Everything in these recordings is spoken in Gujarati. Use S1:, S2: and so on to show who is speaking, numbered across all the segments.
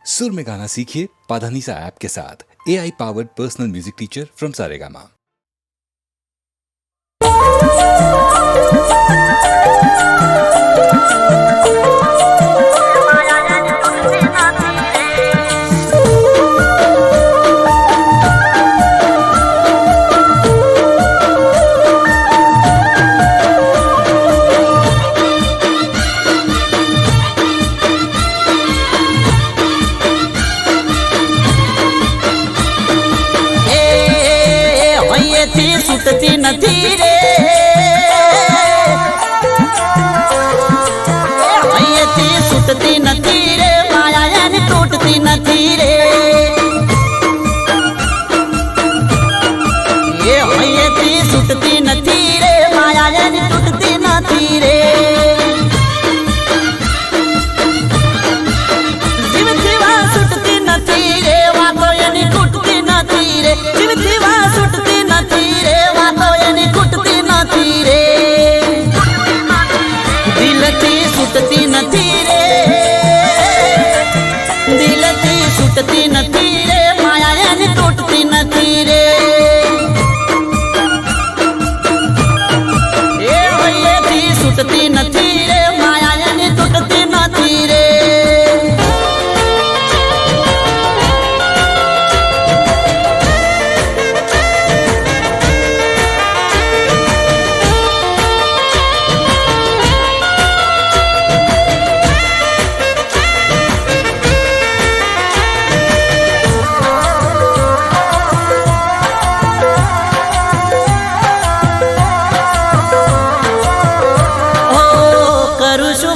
S1: सुर में गाना सीखिए पाधानीसा ऐप के साथ। AI powered personal music teacher from Saregama.
S2: सुटती નથી रे અહીંથી સુટતી નથી રે માયા એની તૂટતી નથી રે એ અહીંથી સુટતી નથી રે માયા એની તૂટતી નથી રે જીવથી વા સુટતી નથી રે વાતો એની તૂટતી નથી રે જીવથી વા સુટતી નથી રે सुटती नहीं रे दिलती सुटती नहीं रे माया यानी टूटती नहीं रे ए भैया थी सुटती नहीं रे माया यानी टूटती नहीं रे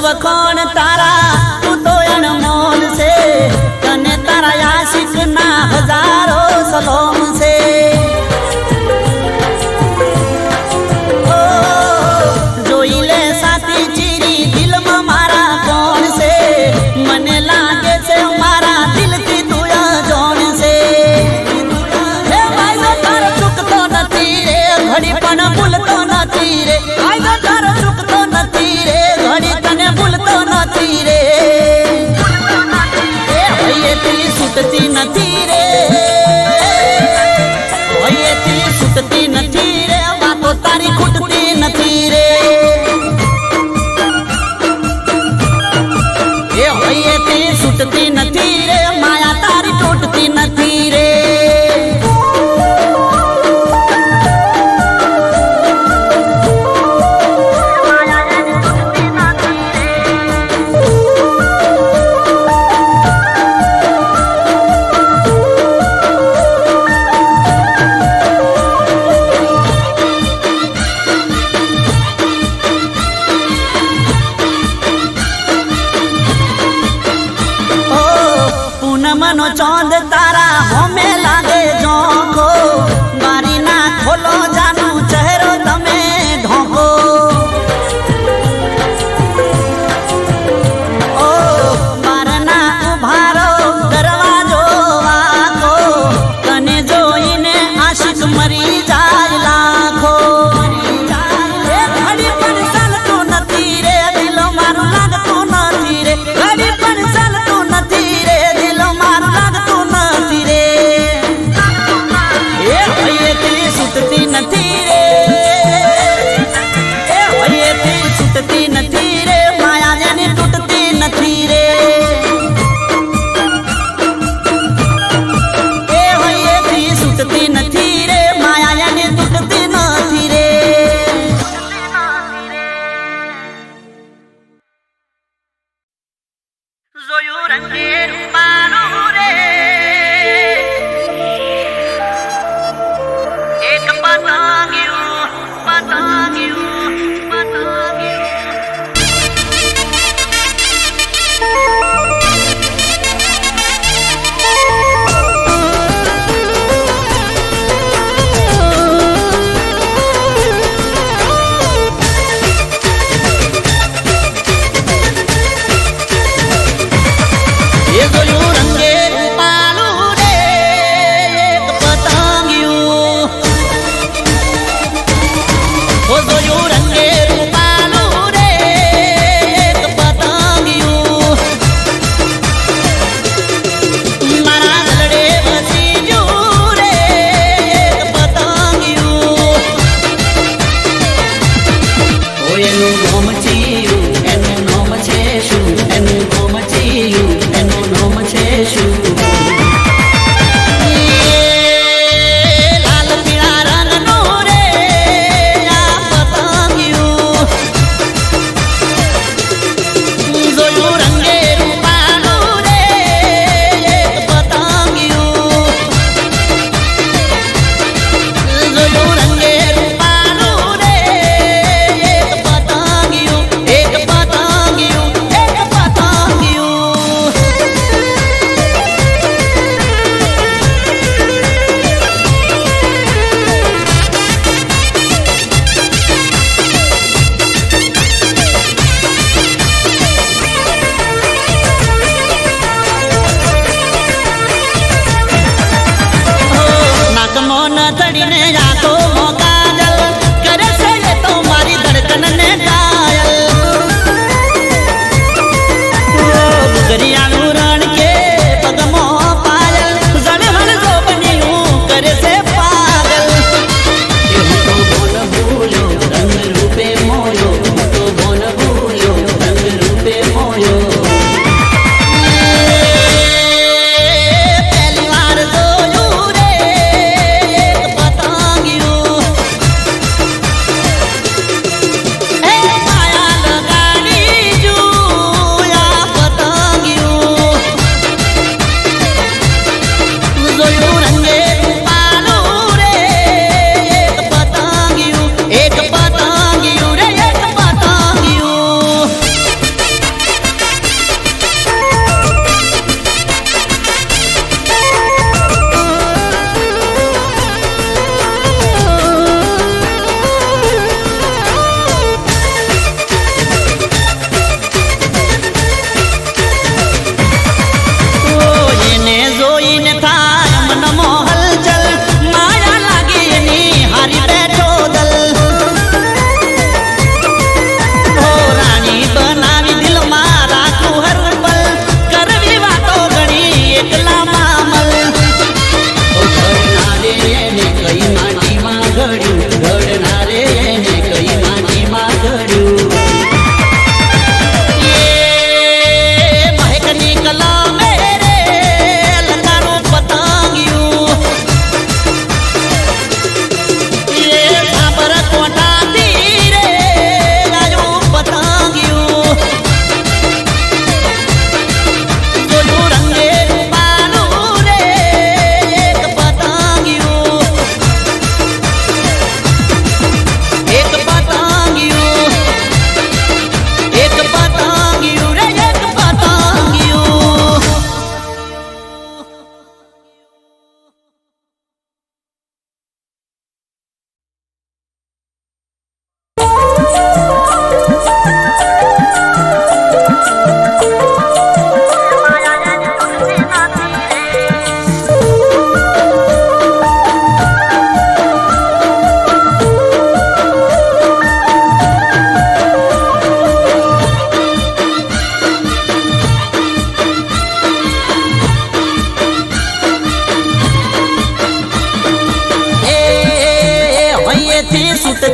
S2: वखोण तारा तू तो अनमोल से कने तारा आशिक ना हजारों सलोम से ओ जोईले साथी चीरी दिल में मारा कौन से मने लागे से मारा दिल की तुया जोन से हे भाई तो तार चुक तो नथी रे घड़ी पण भूल तो नथी रे भाई तो तार चुक तो नथी रे घड़ी तने भूलतो नथी रे ए भैयेती सुटती नथी रे भैयेती सुटती नथी रे बातो तारी खुटती नथी रे ए भैयेती सुटती नथी रे माया तारी टूटती नथी रे मनो चांद तारा हमें लागे झोंको बारी ना खोलो जानू चेहरो तमे ढोको ओ बारना उभारो दरवाजो वाको कने जोईने आशिक मरी जाय लाखो ए घड़ी पण चालतो नथी रे दिलो मारो लागतो नथी रे घड़ी पण चालतो नथी रे दिलो मारो लागतो नथी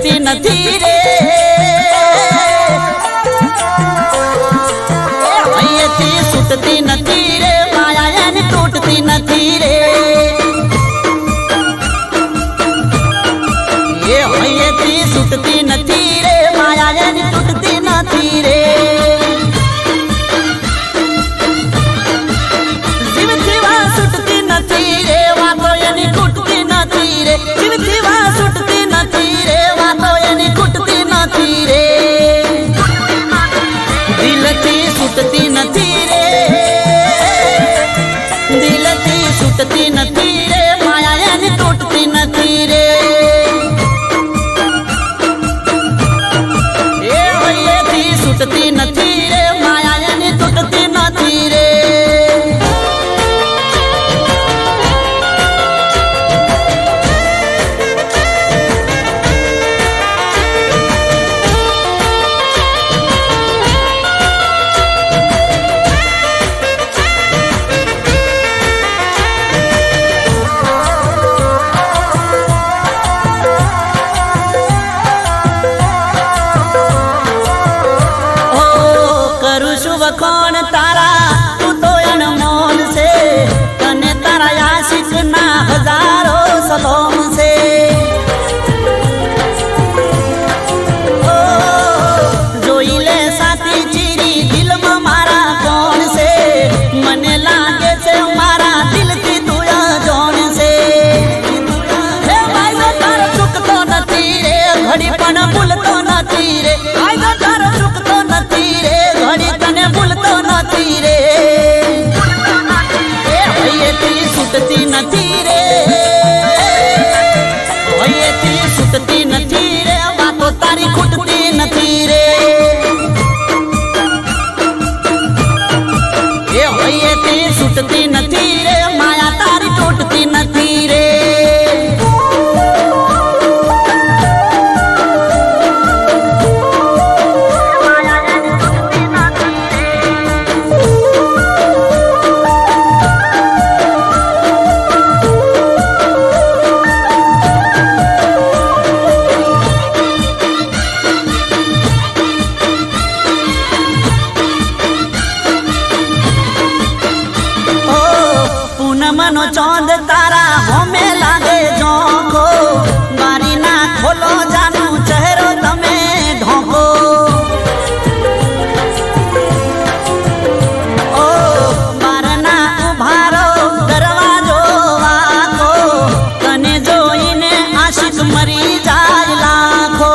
S2: છૂટતી નથી રે અહીંયાથી છૂટતી નથી રે માયા એની તૂટતી નથી રે એ અહીંયાથી છૂટતી નથી રે માયા એની તૂટતી નથી રે જીવથી વા છૂટતી નથી રે વાતો એની ખૂટતી નથી રે જીવથી વા છૂટતી નથી રે વાતો એની ખૂટતી નથી રે દિલથી છૂટતી નથી રે દિલથી છૂટતી નથી રે માયા એની તૂટતી નથી રે એ હૈયેથી છૂટતી નથી રે માયા એની તૂટતી નથી રે વખોણ તારા તું તો અનમોલ છે તને તારા આશિક ના હજારો સલોમ છે જોઈ લે સાથી ચીરી દિલમાં મારા કોણ છે મને લાગે છે મારા દિલથી તું જોણ છે હે ભાઈ તારો ચૂકતો નથી રે ઘડી પણ ભૂલતો નથી રે ભાઈ તારો ચૂકતો નથી રે ઘડી તને ભૂલતો નથી રે એ હૈયેથી છૂટતી નથી રે હૈયેથી છૂટતી નથી રે વાતો તારી ખૂટતી નથી રે એ હૈયેથી છૂટતી નથી રે માયા તારી તૂટતી નથી રે પૂનમનો ચોંદ તારા હોમે લાગે ઝોંકો બારી ના ખોલો જાનું ચહેરો તમે ઢોકો ઓ બારના ઉભારો દરવાજો વાકો તને જોઈને આશિક મરી જાય લાખો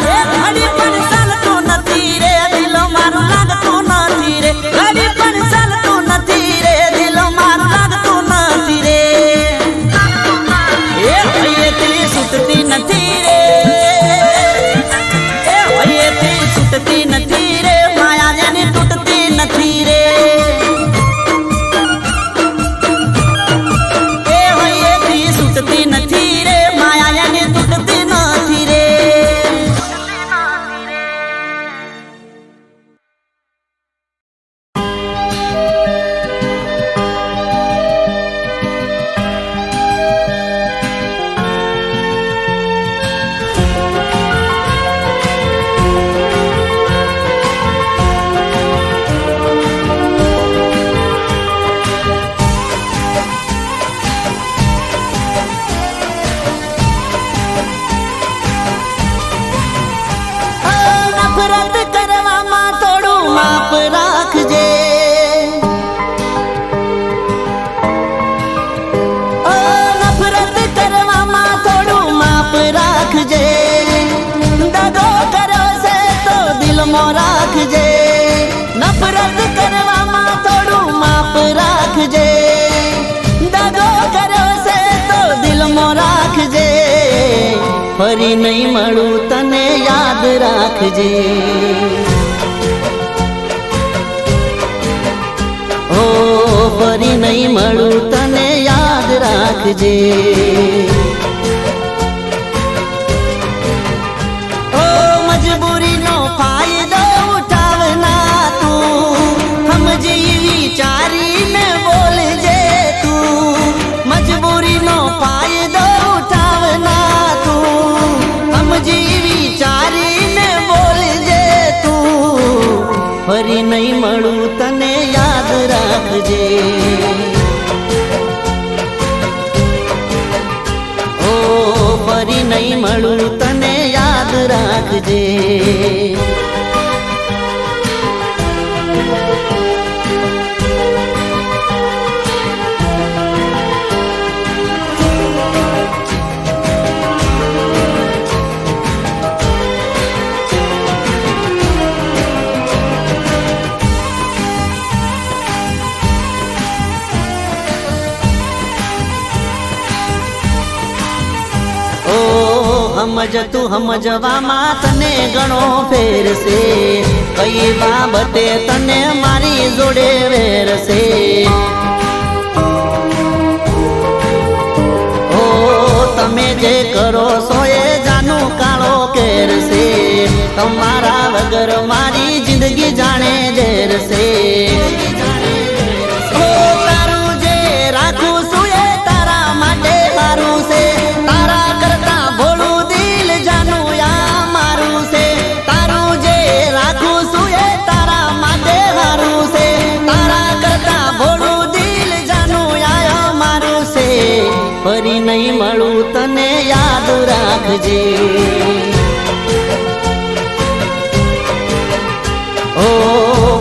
S2: એ ઘડી પણ ચાલતું નથી રે દિલો મારું લાગતું નથી રે ઘડી પણ ચાલતું નથી રે છૂટતી નથી રે એ હૈયેથી છૂટતી નથી રે માયા એની તૂટતી નથી રે એ હૈયેથી છૂટતી નથી રે માયા એની તૂટતી નથી રે નફરત કરવામાં થોડું માપ રાખજે ઓ નફરત કરવામાં થોડું માપ રાખજે દગો કર્યો છે તો દિલમાં રાખજે નફરત કરવામાં થોડું માપ રાખજે દગો કર્યો છે તો દિલમાં રાખજે ફરી નહીં મળું તને યાદ રાખજે ઓ ફરી નહીં મળું તને યાદ રાખજે ઓ મજબૂરીનો ફાયદો ઉઠાવના તું સમજી વિચારીને બોલજે તું મજબૂરીનો ફાયદો ઉઠાવના તું ઓ ફરી નહીં મળું તને યાદ રાખજે. સમજ તું સમજવામાં તને ઘણો ફેરશે, કઈ બાબતે તને મારી જોડે વેરશે. ઓ તમે જે કરો છો એ જાનું કાળો કેરશે, તમારા વગર મારી જિંદગી જાણે ઝેરશે. ઓ તારું જે રાખું છું એ તારા માટે સારું છે, તારા કરતા ભોળું ફરી નહીં મળું તને યાદ રાખજે. ઓ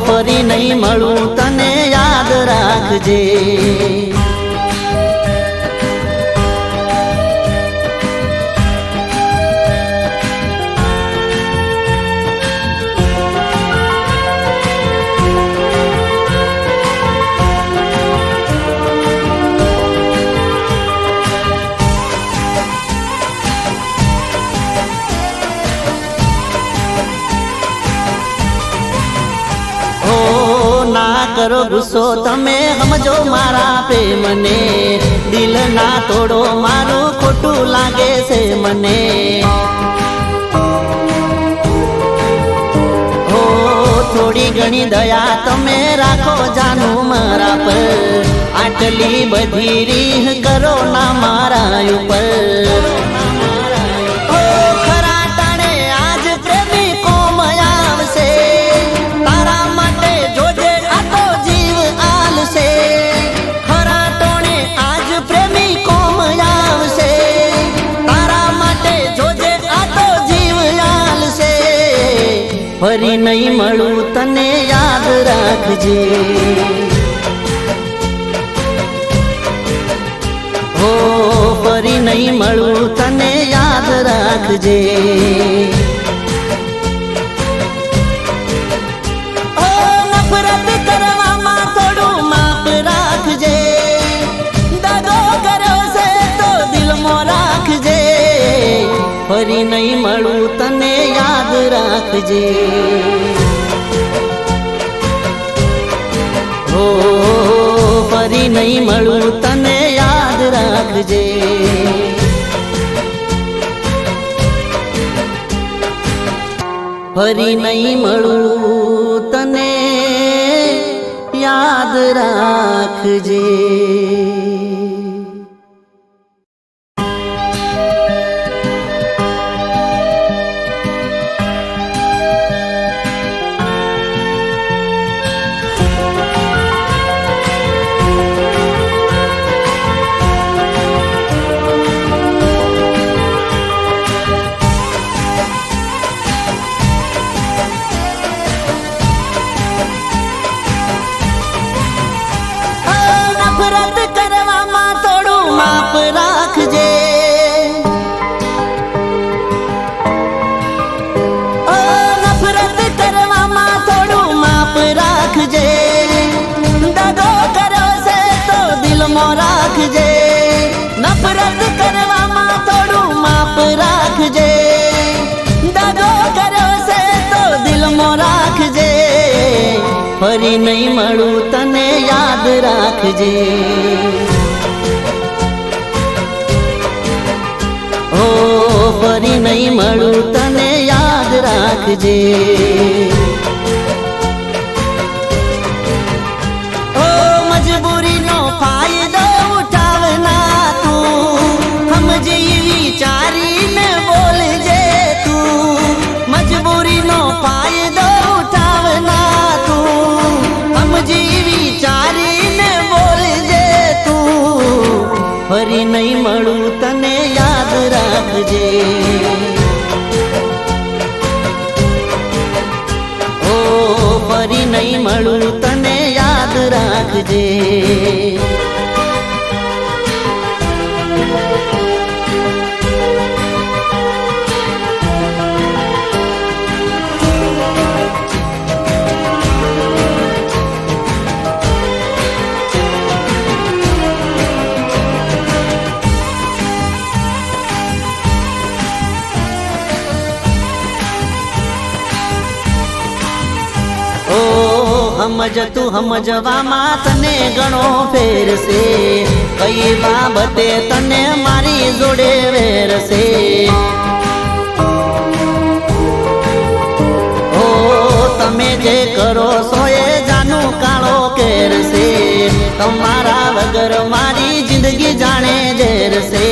S2: ફરી નહીં મળું તને યાદ રાખજે. કરો ગુસ્સો તમે સમજો મારા પ્રેમને, દિલ ના તોડો મારું ખોટું લાગે છે મને. ઓ થોડી ઘણી દયા તમે રાખો જાનું મારા પર, આટલી બધી રીહ કરો ના મારા ઉપર. ખરા ટાણે આજ પ્રેમી કોમ આવશે, તારા માટે જોજે ખરા ટોણે આજ પ્રેમી કોમ આવશે, તારા માટે જોજે આ તો જીવ આલશે. ફરી નહીં મળું તને યાદ રાખજે. ઓ ફરી નહીં મળું તને યાદ રાખજે. ફરી નહીં મળું તને યાદ રાખજે. ઓ ફરી નહીં મળું તને યાદ રાખજે. ફરી નહીં મળું તને યાદ રાખજે. રાખજે, નફરત કરવામાં થોડું માપ રાખજે, દાદો કર્યો છે તો દિલમાં રાખજે. ફરી નહીં મળું તને યાદ રાખજે. ઓ ફરી નહીં મળું તને યાદ રાખજે. મજબૂરીનો ફાયદો ઉઠાવના તું, સમજી વિચારીને બોલજે તું. મજબૂરીનો ફાયદો ઉઠાવના તું, સમજી વિચારીને ફરી નહીં મળું તને યાદ રાખજે. ઓ ફરી નહીં મળું તને યાદ રાખજે. સમજ તું સમજવામાં તને ઘણો ફેર છે, કઈ બાબતે તને મારી જોડે વેરશે. ઓ તમે જે કરો છો એ જાનું કાળો કેર છે, તમારા વગર મારી જિંદગી જાણે ઝેર છે.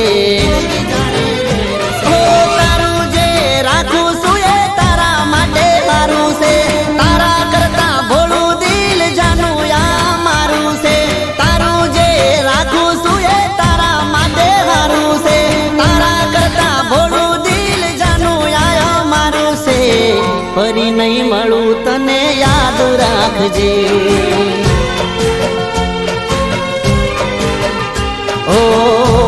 S2: તારું જે રાખું છું એ તારા માટે મારું છે, તારા કરતા ભોળું દિલ જાનું આ મારું છે. તારું જે રાખું છું એ તારા માટે મારું છે, તારા કરતા ભોળું દિલ જાનું આ મારું છે. ફરી નહીં મળું તને યાદ રાખજે. ઓ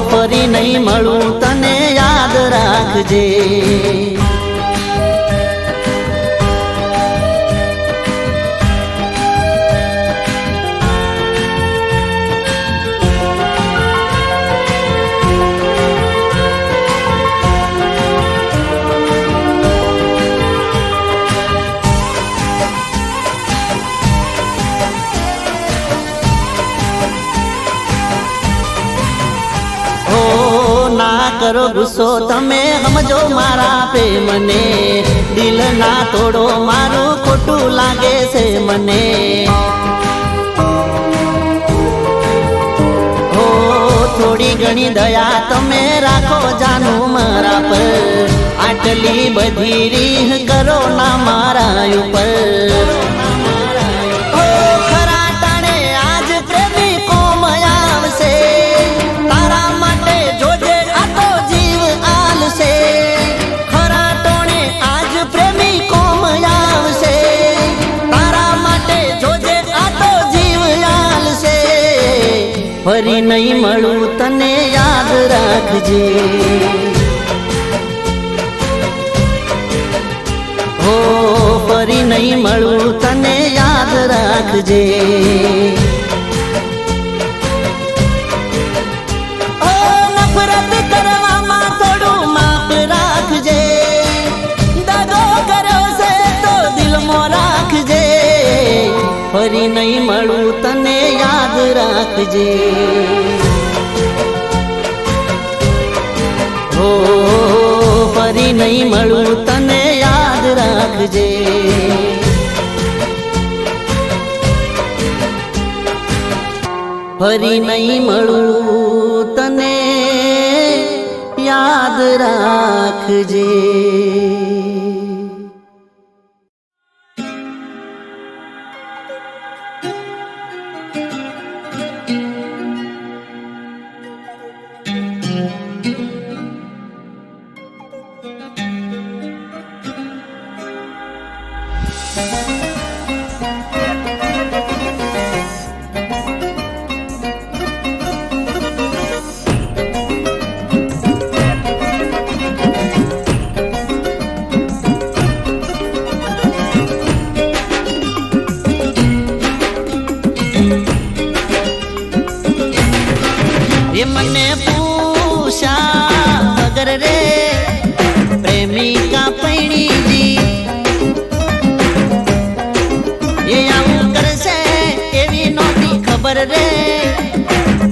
S2: ફરી નહીં મળું તને યાદ રાખજે. કરો ગુસ્સો તમે સમજો મારા પ્રેમને, દિલ ના તોડો મારું ખોટું લાગે છે મને. ઓ થોડી ઘણી દયા તમે રાખો જાનું મારા પર, આટલી બધી રીહ કરો ના મારા ઉપર. ખરા ટાણે આજ પ્રેમી કોમ આવશે, તારા માટે જોજે ખરા ટોણે આજ પ્રેમી કોમ આવશે, તારા માટે જોજે આ તો જીવ આલશે. ફરી નહીં મળું તને યાદ રાખજે. હો ફરી નહીં મળું તને યાદ રાખજે. નફરત કરવામાં થોડું માફ રાખજે, દગો કર્યો છે તો દિલમાં રાખજે. ફરી નહીં મળું તને યાદ રાખજે. હો ફરી નહીં મળું તને યાદ રાખજે. ફરી નહીં મળું તને યાદ રાખજે. ये मने पूछा अगर रे प्रेमिका पैणी जी, ये आऊं कर से एवी नोटी खबर रे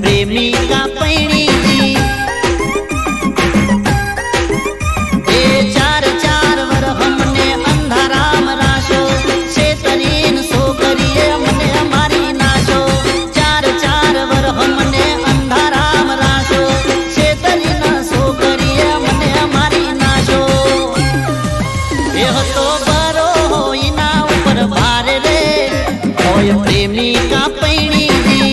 S2: प्रेमिका पैणी जी. ये चार चार वर हमने अंधाराम राशो, शेतरीन सो करिए मने हमारी नाशो. चार चार वर हमने अंधाराम राशो, शेतरीन सो करिए मने हमारी नाशो. ये तो बरो होई ना ऊपर भार रे ओय प्रेमिका पैणी जी.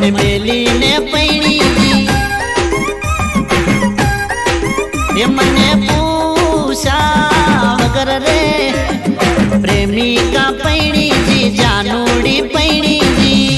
S2: મને મેલીને પૈણી એ મને પૂછા વગર રે પ્રેમિકા પૈણી જી જાનુડી પૈણી જી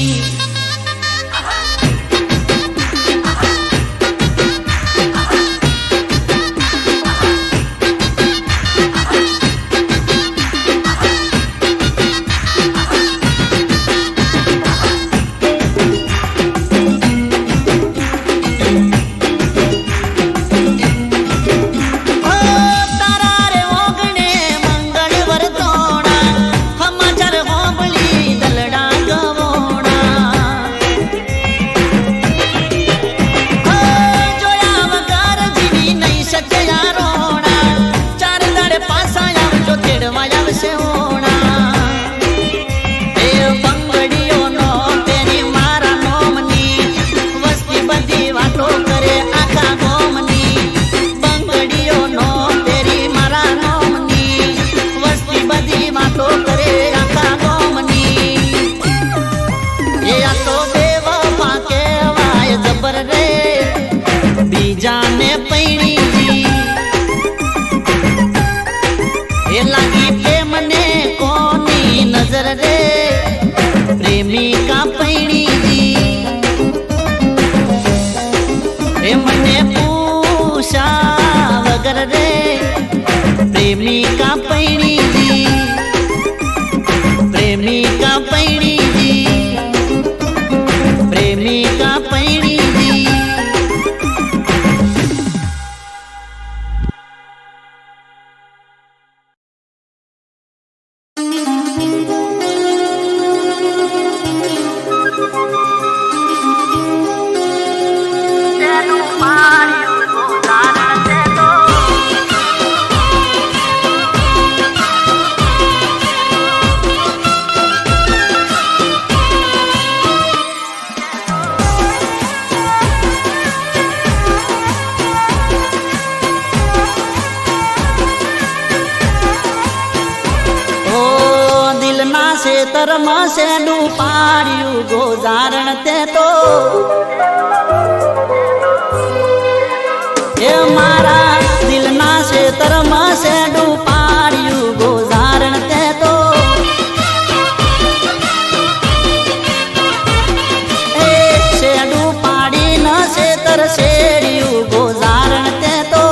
S2: जाने पैणी जी ये लागी प्रेम ने कोनी नजर रे प्रेमिका पैणी जी ए मने पूछा वगर रे प्रेमिका पैणी जी प्रेमिका पैणी जी प्रेमिका पैणी तरम से डूपाड़ियू गोजारण ते तो ए मारा दिल ना से तरम से डूपाड़ियू गोजारण ते तो ए से डूपाड़ी न से तर सेड़ियू गोजारण ते तो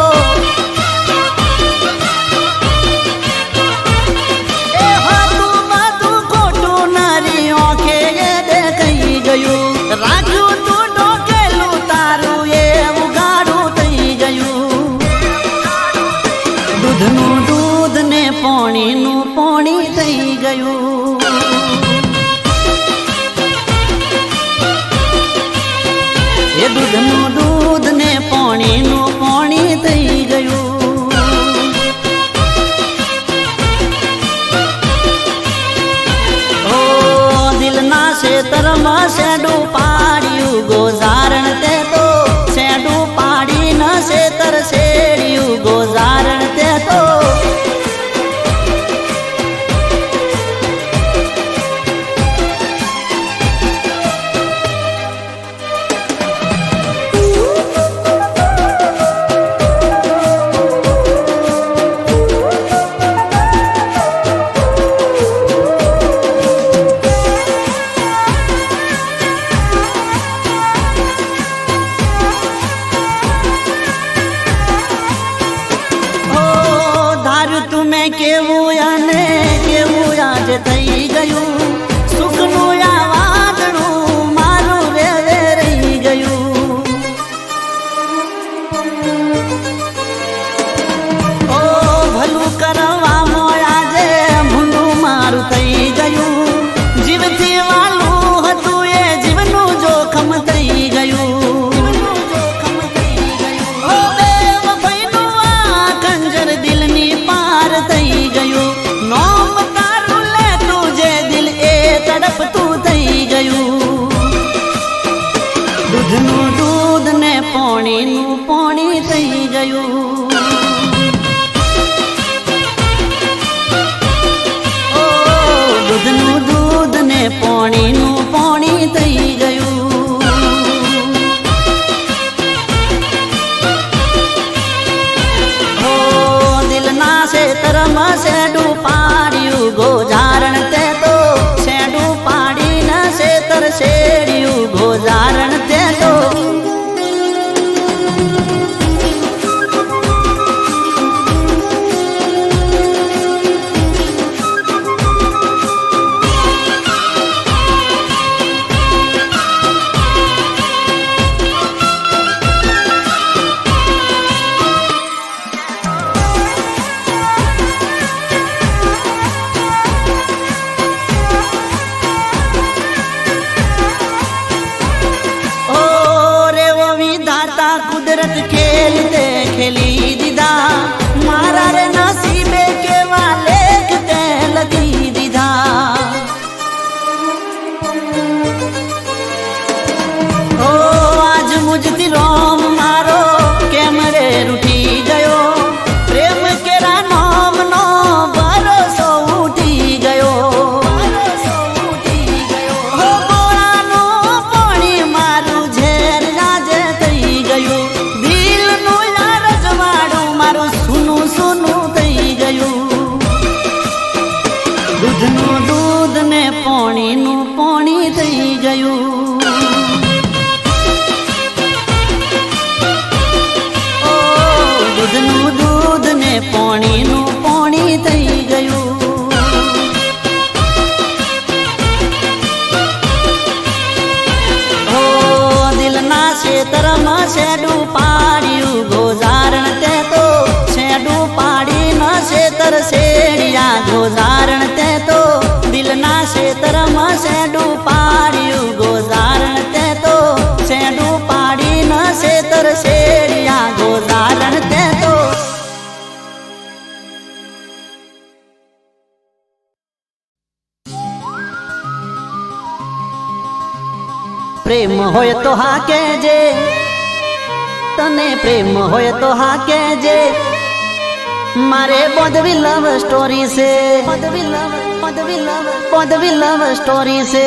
S2: राजू तू डोकेलू तारू ये उगाड़ू थई गयू दूधनू दूध ने पोणी नू पोणी थई गयू ये दूधनू दूध ने पोणी नू पोणी थई गयू से तरम से डूपाड़ियू गोजारण ते तो से डूपाड़ी न से तर सेड़ियू गोजारण ते तो केवुं याने केवुं आज थई गयू सुखनु या वादणू मारू रे रे रही गयू ओ भलू करवा मोया जे भूंडू मारू थई गयू जीव थी वालू हतु ए जीवनु जोखम थई गयू ओ देव भईनु आ कंजर दिलनी पार थई गयू नोम तारू ले तुझे दिल ए तड़प तू थई गयू दूधनू दूध ने पोणी नू पोणी थई गयू ओ दूधनू दूध ने पोणी नू पोणी थई गयू ખેલ તે ખેલી દીધા, મારા રે નસીબે કેવા લેખ તે લખી દીધા. ઓ આજ મુજથી રોમ મારો કેમ રે રૂઠી ગયો, પ્રેમ કેરા નામ નો ભરોસો ઉઠી ગયો. હો ગોળાનું પાણી મારું ઝેર આજે થઈ ગયું, દિલનું આ રજવાડું મારું સૂનું સૂનું થઈ ગયું. દૂધનું દૂધ ને પાણીનું પાણી થઈ ગયું. દૂધનું દૂધ ને પાણીનું પાણી થઈ ગયું. ઓ દિલના ક્ષેત્રમાં શેડું પાડ્યું ગોઝારણ તે તો, શેડું પાડી ન ક્ષેત્ર શેડિયા ગોઝારણ તે તો, દિલના ક્ષેત્રમાં શેડું પાડ્યું ગોઝારણ તે તો, શેડું પાડી ન ક્ષેત્ર શેડિયા ગોઝારણ તે તો. પ્રેમ હોય તો હા કહેજે, તને પ્રેમ હોય તો હા કહેજે, મારે બોધવી લવ સ્ટોરી છે, બોધવી લવ સ્ટોરી છે.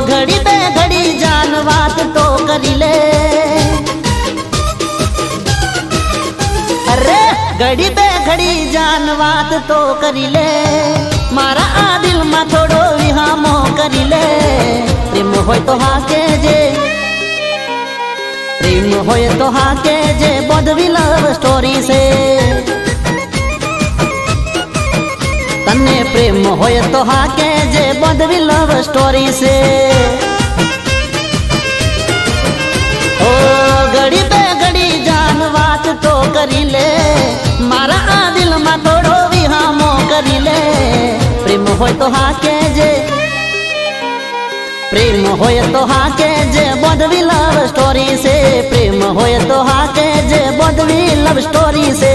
S2: ઘડી બે ઘડી જાન વાત તો કરી લે, અરે ઘડી બે ઘડી જાન વાત તો કરી લે, મારા આ દિલમાં થોડો વિહામો કરી લે. પ્રેમ હોય તો હા કહેજે, પ્રેમ હોય તો હા કહેજે, બોધવી લવ સ્ટોરી છે. તને પ્રેમ હોય તો હા કહેજે, બોધવી લવ સ્ટોરી છે. ઓ ઘડી બે ઘડી જાન વાત તો કરી લે, મારા આ દિલમાં થોડો વિહામો કરી લે. પ્રેમ હોય તો હા કહેજે, પ્રેમ હોય તો હા કહેજે, બોધવી લવ સ્ટોરી છે. પ્રેમ હોય તો હા કહેજે, બોધવી લવ સ્ટોરી છે.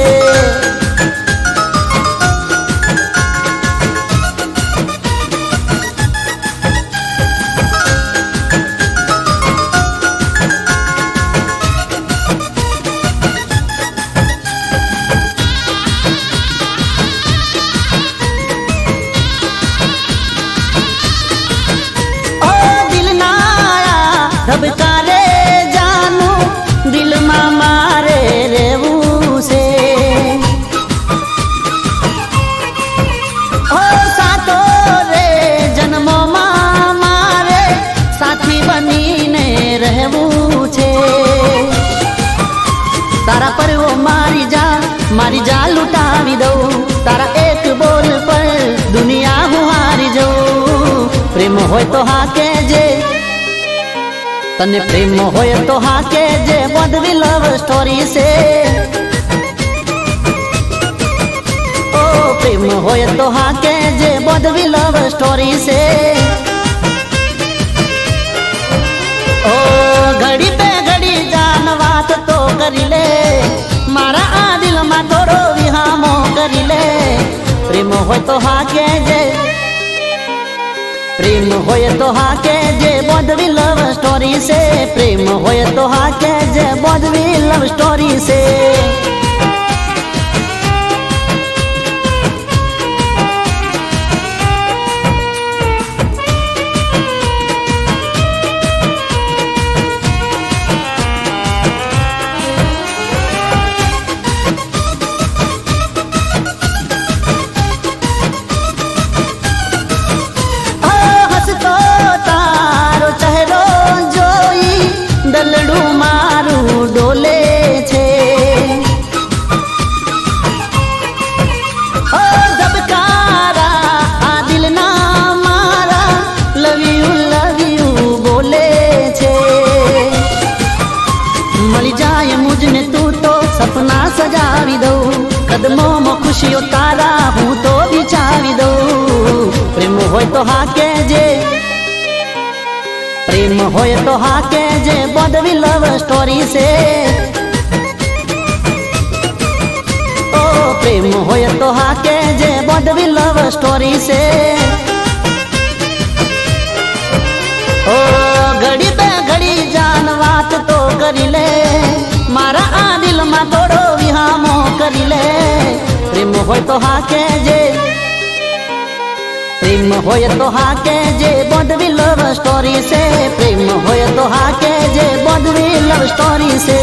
S2: ધબકારે જાનું દિલમાં મારે રહેવું છે. ઓ સાતો રે જન્મોમાં મારે સાથી બનીને રહેવું છે. તારા પર ઓ મારી જા લૂંટાવી દઉં, તારા એક બોલ પર દુનિયા હું હારી જઉં. પ્રેમ હોય તો હા કહેજે, તને પ્રેમ હોય તો હા કહેજે, બોધવી લવ સ્ટોરી છે. ઓ પ્રેમ હોય તો હા કહેજે, બોધવી લવ સ્ટોરી છે. ઓ ઘડી બે ઘડી જાન વાત તો કરી લે, મારા આ દિલમાં થોડો વિહામો કરી લે. પ્રેમ હોય તો હા કહેજે, પ્રેમ હોય તો હા કહેજે, બોધવી લવ સ્ટોરી છે. પ્રેમ હોય તો હા કહેજે, બોધવી લવ સ્ટોરી છે. દલડું મારું ડોલે છે, કદમોમાં ખુશીઓ તારા હું તો વિચારી દઉં પ્રેમ હોય તો હા કેજે પ્રેમ હોય તો હા કેજે બોડવી લવ સ્ટોરી છે ઓ પ્રેમ હોય તો હા કેજે બોડવી લવ સ્ટોરી છે ઓ ઘડી બે ઘડી જાન વાત તો કરી લે મારા આ દિલમાં થોડો વિહામો કરી લે પ્રેમ હોય તો હા કેજે પ્રેમ હોય તો હા કેજે બોડવી લવ સ્ટોરી છે પ્રેમ હોય તો હા કેજે બોડવી લવ સ્ટોરી છે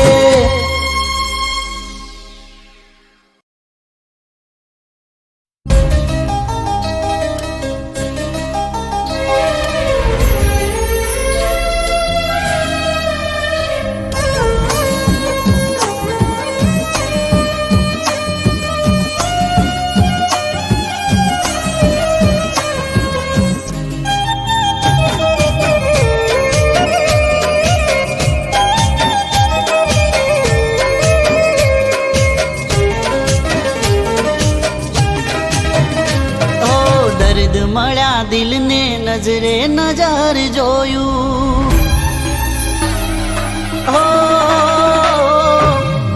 S2: મળ્યા દિલને નજરે નજર જોયું હો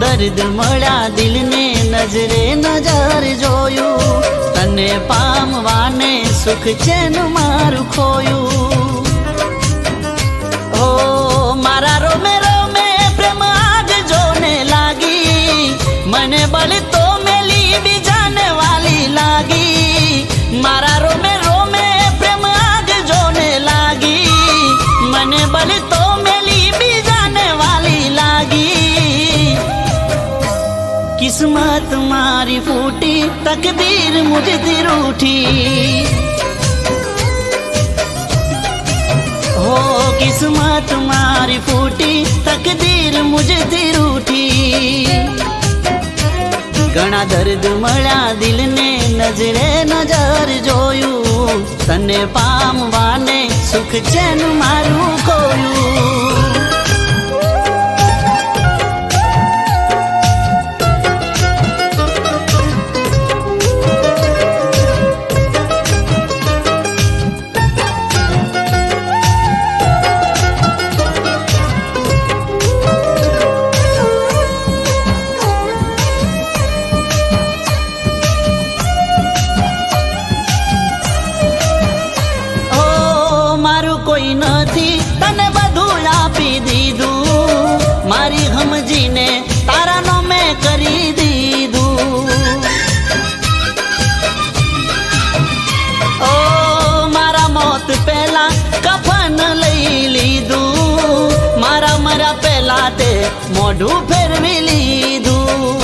S2: દર્દ મળ્યા દિલને નજરે નજર જોયું તને પામવાને સુખ ચેન મારું ખોયું હો મારા રોમે રોમે પ્રેમ આગ જોને લાગી મને બળ તો મેલી બીજાને વાલી લાગી મારા રોમે રોમે પ્રેમ આગ જોને લાગી મને બલ તો મેલી બીજાને વાલી લાગી કિસ્મત મારી ફૂટી તકદીર મુझથી રૂઠી હો કિસ્મત મારી ફૂટી તકદીર મુझથી રૂઠી ઘણા દર્દ મળ્યા દિલને નજરે નજર જોયું તને પામવાને સુખ ચેન મારું ખોયું કોઈ નથી તને બધું આપી દીધું મારી સમજીને તારાનો મેં કરી દીધું ઓ મારા મોત પહેલા કફન લઈ લીધું મારા મરા પહેલા તે મોઢું ફેરવી લીધું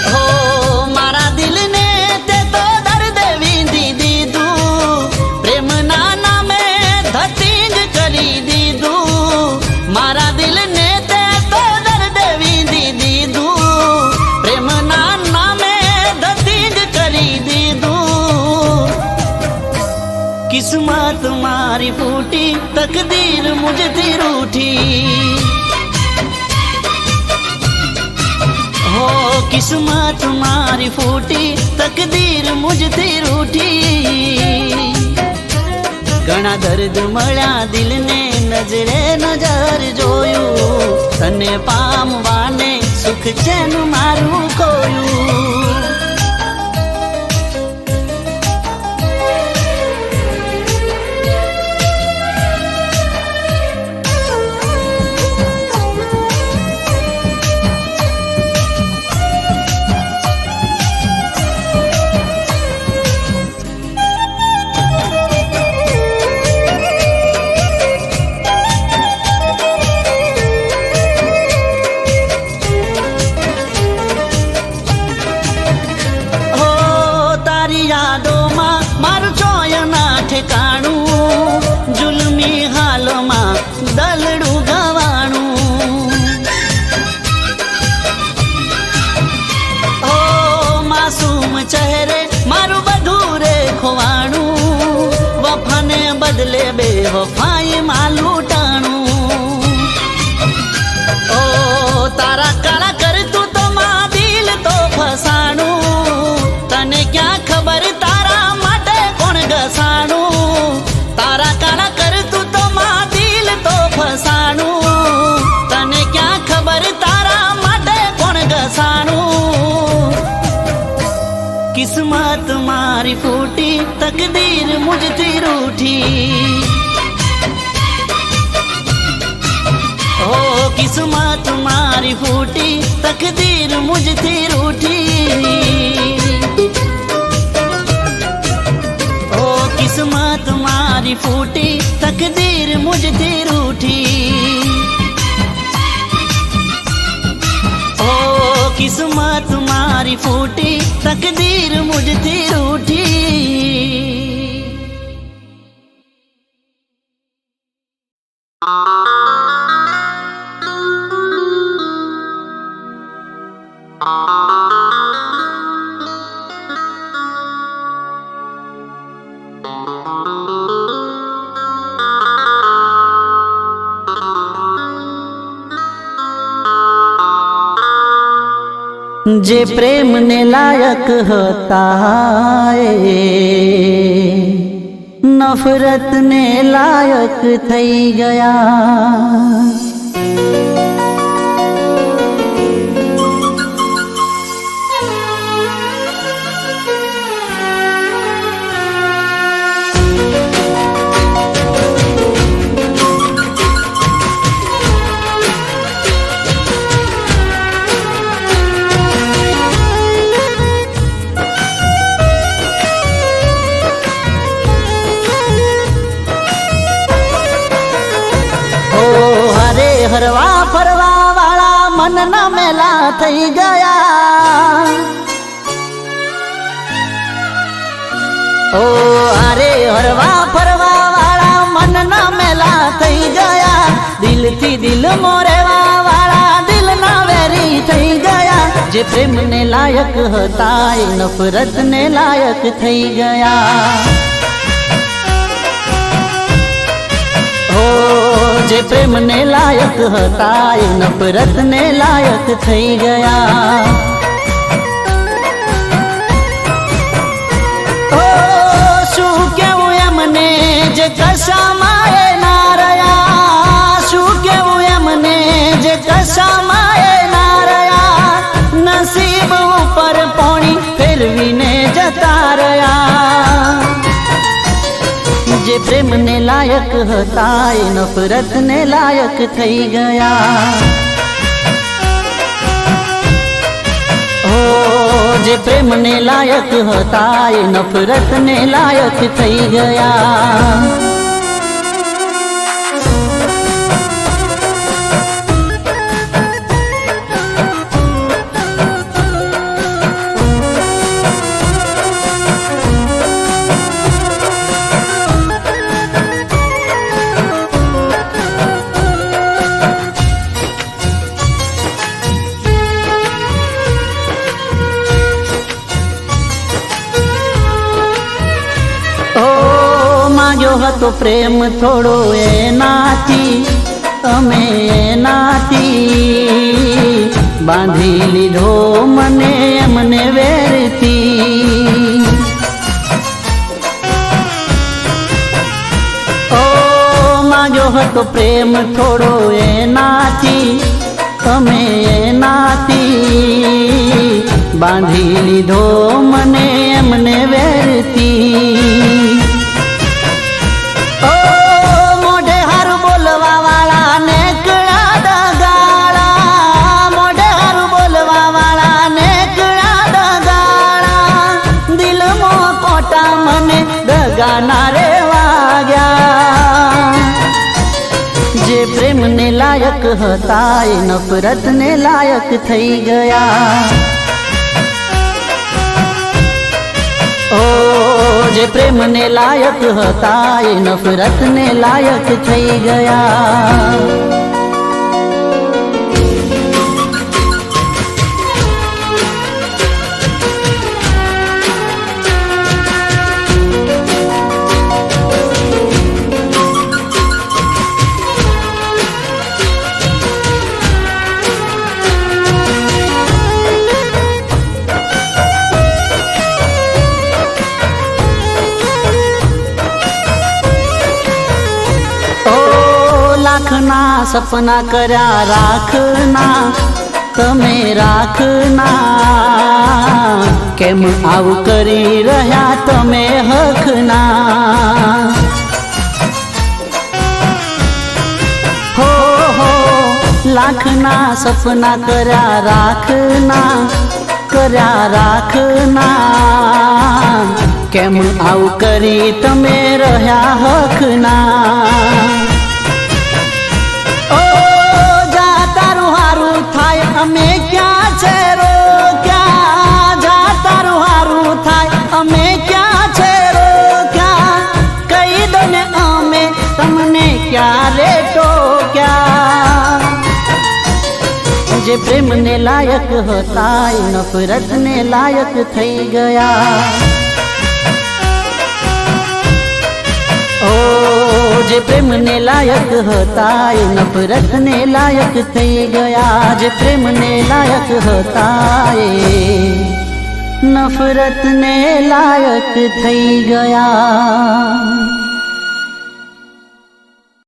S2: હો મારા દિલને તે તો દર્દ વીંધી દીધું પ્રેમના કરી દીધું મારા દિલને તે તો દર્દ વીંધી દીધું પ્રેમના નામે ધતીંગ કરી દીધું કિસ્મત મારી ફૂટી તકદીર મુझથી રૂઠી હો કિસ્મત મારી ફૂટી તકદીર મુझથી રૂઠી ઘણા દર્દ મળ્યા દિલને નજરે નજર જોયું તને પામવાને સુખ ચેન મારું ખોયું બદલે બેવફાઈ માં લૂંટાણું ઓ તારા કાળા કરતું તો માં દિલ તો ફસ किस्मत मारी फूटी तकदीर मुझથી रूठी ओ किस्मत मारी फूटी तकदीर मुझથી रूठी ओ किस्मत मारी फूटी तकदीर मुझથી रूठी ओ किस्मत मारी फूटी तकदीर मुझથી रूठी જે પ્રેમને લાયક હતા નફરતને લાયક થઈ ગયા હરવા ફરવા વાળા મનના મેલા થઈ ગયા ઓ અરે હરવા ફરવા વાળા મનના મેલા થઈ ગયા દિલથી દિલ મોરેવા વાળા દિલના વેરી થઈ ગયા જે પ્રેમને લાયક હતા એ નફરતને લાયક થઈ ગયા જે પ્રેમને લાયક હતા એ નફરતને લાયક થઈ ગયા ઓ શું કેવું એમને જે કશામાં એ ના રહ્યા શું કેવું એમને જે કશામાં એ ના રહ્યા નસીબ ઉપર પોણી ફેરવીને જતા રહ્યા જે પ્રેમને લાયક હતા એ નફરતને લાયક થઈ ગયા ઓ જે પ્રેમને લાયક હતા એ નફરતને લાયક થઈ ગયા હતો પ્રેમ થોડો એનાથી અમે એનાથી બાંધી લીધો મને એમને વેરથી ઓ માગ્યો હતો પ્રેમ થોડો એનાથી અમે એનાથી બાંધી લીધો મને એમને વેરથી ગાના રે વાગ્યા જે પ્રેમને લાયક હતા એ નફરતને લાયક થઈ ગયા ઓ જે પ્રેમને લાયક હતા એ નફરતને લાયક થઈ ગયા લાખના સપના કર્યા રાખના તમે રાખના કેમ આવું કરી રહ્યા તમે હકના હો લાખના સપના કર્યા રાખના કેમ આવું કરી તમે રહ્યા હકના ઓ જા તારું હારું થાય અમે ક્યાં છે રોક્યા જા તારું હારું થાય અમે ક્યાં છે રોક્યા કહી દો ને અમે તમને ક્યારે ટોક્યા જે પ્રેમને લાયક હતા એ નફરતને લાયક થઈ ગયા ઓ જે પ્રેમને લાયક હતા એ નફરતને લાયક થઈ ગયા જે પ્રેમને લાયક હતા એ નફરતને લાયક થઈ ગયા